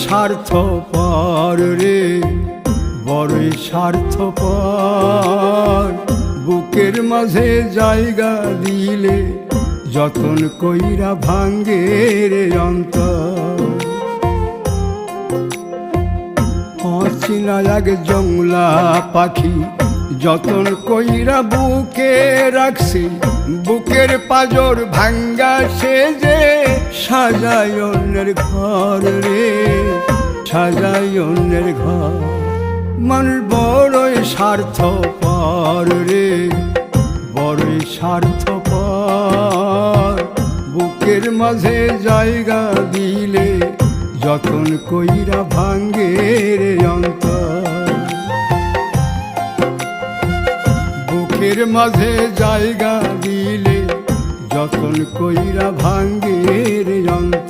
স্বার্থপর রে, বড়ই স্বার্থপর। বুকের মাঝে জায়গা দিলে যতন কইরা ভাঙ্গে রে অন্তর। অচেনা এক জংলা পাখি যতন কইরা বুকে রাখছি, বুকের পাজর ভাঙ্গা সে যে সাজায় অন্যের ঘর রে, সাজায় অন্যের ঘর। মানুষ বড়ই স্বার্থপর রে, বড়ই স্বার্থপর। বুকের মাঝে জায়গা দিলে যতন কইরা ভাঙ্গে রে অন্তর। বুকের মাঝে জায়গা দিলে যতন কইরা ভাঙ্গে রে অন্তর।